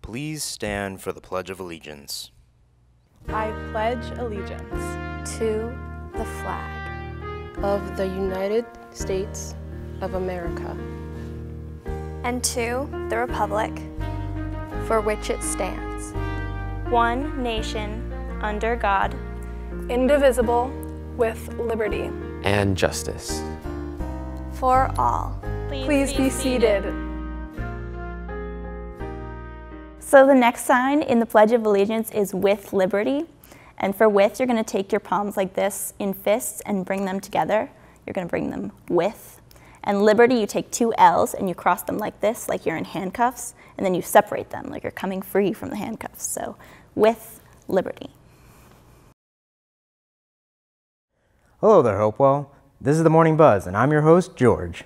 Please stand for the Pledge of Allegiance. I pledge allegiance to the flag of the United States of America and to the republic for which it stands, one nation, under God, indivisible, with liberty and justice for all. Please be seated. So the next sign in the Pledge of Allegiance is with liberty. And for with, you're going to take your palms like this in fists and bring them together. You're going to bring them with. And liberty, you take two L's and you cross them like this, like you're in handcuffs, and then you separate them like you're coming free from the handcuffs. So with liberty. Hello there, Hopewell. This is the Morning Buzz, and I'm your host, George.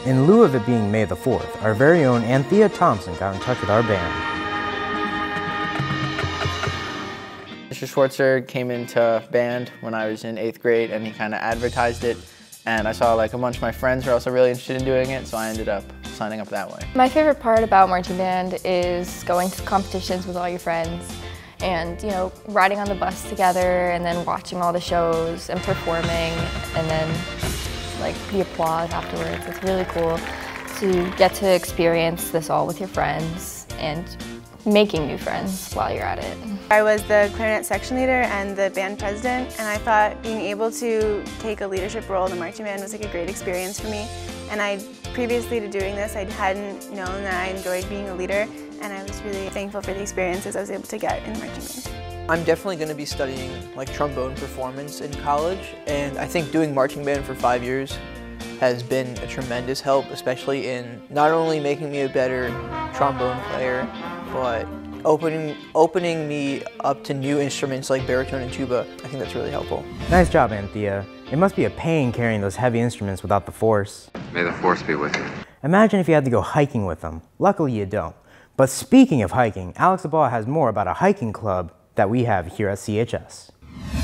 In lieu of it being May the 4th, our very own Anthea Thompson got in touch with our band. Mr. Schwartzer came into band when I was in 8th grade, and he kind of advertised it, and I saw like a bunch of my friends were also really interested in doing it, so I ended up signing up that way. My favorite part about marching band is going to competitions with all your friends and, you know, riding on the bus together and then watching all the shows and performing and then like the applause afterwards. It's really cool to get to experience this all with your friends and making new friends while you're at it. I was the clarinet section leader and the band president, and I thought being able to take a leadership role in the marching band was like a great experience for me. And previously to doing this, I hadn't known that I enjoyed being a leader, and I was really thankful for the experiences I was able to get in the marching band. I'm definitely going to be studying like trombone performance in college, and I think doing marching band for 5 years has been a tremendous help, especially in not only making me a better trombone player, but opening me up to new instruments like baritone and tuba. I think that's really helpful. Nice job, Anthea. It must be a pain carrying those heavy instruments without the force. May the force be with you. Imagine if you had to go hiking with them. Luckily you don't. But speaking of hiking, Alex LeBlanc has more about a hiking club that we have here at CHS.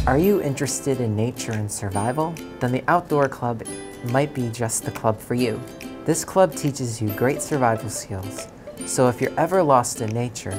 Are you interested in nature and survival? Then the Outdoor Club might be just the club for you. This club teaches you great survival skills, so if you're ever lost in nature,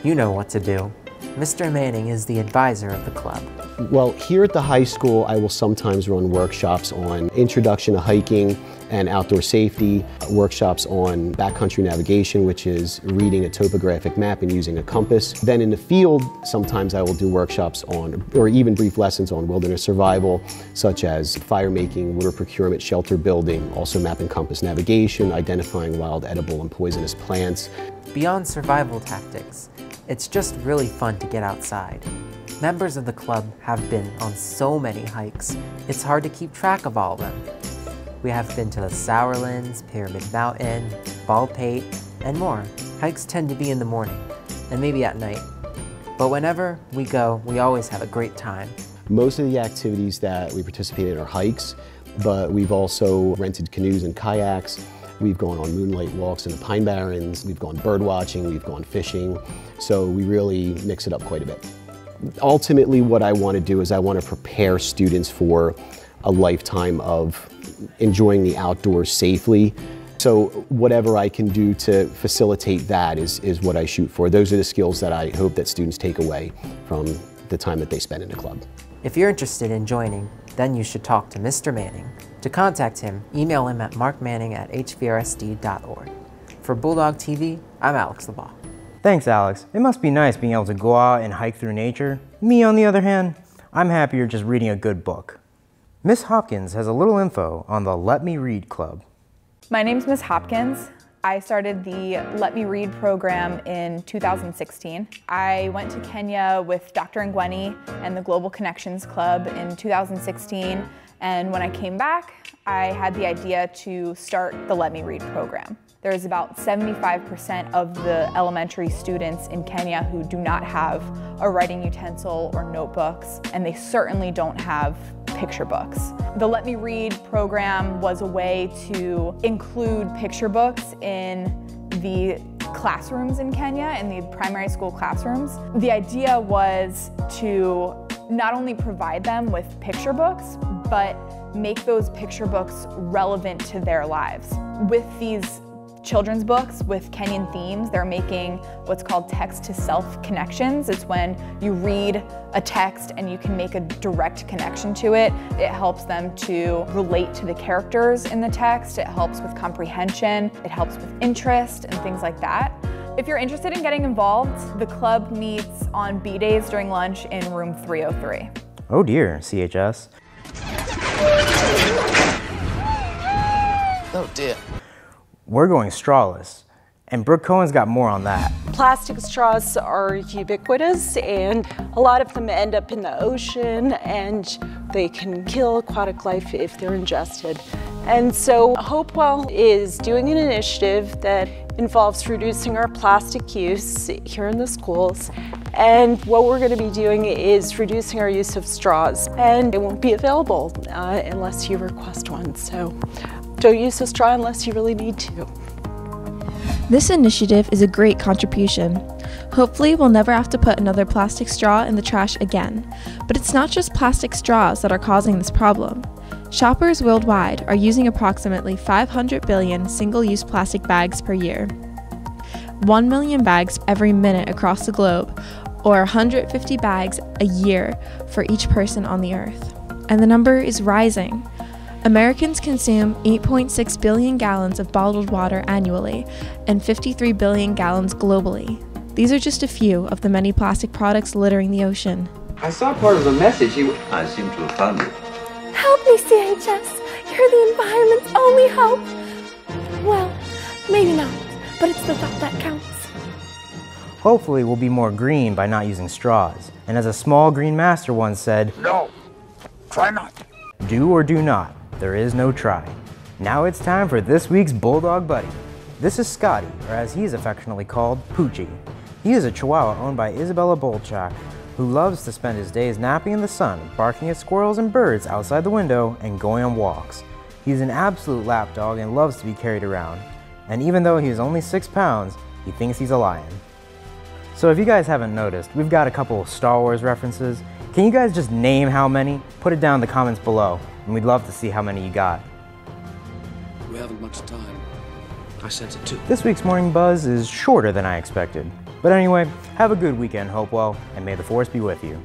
you know what to do. Mr. Manning is the advisor of the club. Well, here at the high school, I will sometimes run workshops on introduction to hiking and outdoor safety, workshops on backcountry navigation, which is reading a topographic map and using a compass. Then in the field, sometimes I will do workshops on, or even brief lessons on wilderness survival, such as fire making, water procurement, shelter building, also map and compass navigation, identifying wild, edible, and poisonous plants. Beyond survival tactics, it's just really fun to get outside. Members of the club have been on so many hikes, it's hard to keep track of all of them. We have been to the Sourlands, Pyramid Mountain, Baldpate, and more. Hikes tend to be in the morning, and maybe at night. But whenever we go, we always have a great time. Most of the activities that we participate in are hikes, but we've also rented canoes and kayaks. We've gone on moonlight walks in the Pine Barrens, we've gone bird watching, we've gone fishing, so we really mix it up quite a bit. Ultimately, what I want to do is I want to prepare students for a lifetime of enjoying the outdoors safely. So whatever I can do to facilitate that is what I shoot for. Those are the skills that I hope that students take away from the time that they spend in the club. If you're interested in joining, then you should talk to Mr. Manning. To contact him, email him at markmanning@hvrsd.org. For Bulldog TV, I'm Alex LeBlanc. Thanks, Alex. It must be nice being able to go out and hike through nature. Me, on the other hand, I'm happier just reading a good book. Miss Hopkins has a little info on the Let Me Read Club. My name's Miss Hopkins. I started the Let Me Read program in 2016. I went to Kenya with Dr. Ngweni and the Global Connections Club in 2016, and when I came back, I had the idea to start the Let Me Read program. There's about 75% of the elementary students in Kenya who do not have a writing utensil or notebooks, and they certainly don't have picture books. The Let Me Read program was a way to include picture books in the classrooms in Kenya, in the primary school classrooms. The idea was to not only provide them with picture books, but make those picture books relevant to their lives. With these children's books with Kenyan themes. They're making what's called text-to-self connections. It's when you read a text and you can make a direct connection to it. It helps them to relate to the characters in the text. It helps with comprehension. It helps with interest and things like that. If you're interested in getting involved, the club meets on B days during lunch in room 303. Oh dear, CHS. Oh dear. We're going strawless, and Brooke Cohen's got more on that. Plastic straws are ubiquitous, and a lot of them end up in the ocean, and they can kill aquatic life if they're ingested. And so Hopewell is doing an initiative that involves reducing our plastic use here in the schools. And what we're going to be doing is reducing our use of straws, and it won't be available unless you request one. So don't use a straw unless you really need to. This initiative is a great contribution. Hopefully, we'll never have to put another plastic straw in the trash again. But it's not just plastic straws that are causing this problem. Shoppers worldwide are using approximately 500 billion single-use plastic bags per year. 1 million bags every minute across the globe, or 150 bags a year for each person on the earth. And the number is rising. Americans consume 8.6 billion gallons of bottled water annually, and 53 billion gallons globally. These are just a few of the many plastic products littering the ocean. I saw part of the message. I seem to have found it. Help me, CHS. You're the environment's only hope. Well, maybe not, but it's the thought that counts. Hopefully we'll be more green by not using straws. And as a small green master once said, no, try not. Do or do not. There is no try. Now it's time for this week's Bulldog Buddy. This is Scotty, or as he's affectionately called, Poochie. He is a Chihuahua owned by Isabella Bolchak, who loves to spend his days napping in the sun, barking at squirrels and birds outside the window, and going on walks. He's an absolute lapdog and loves to be carried around. And even though he is only 6 pounds, he thinks he's a lion. So if you guys haven't noticed, we've got a couple of Star Wars references. Can you guys just name how many? Put it down in the comments below, and we'd love to see how many you got. We haven't much time. I sense it too. This week's Morning Buzz is shorter than I expected. But anyway, have a good weekend, Hopewell, and may the Force be with you.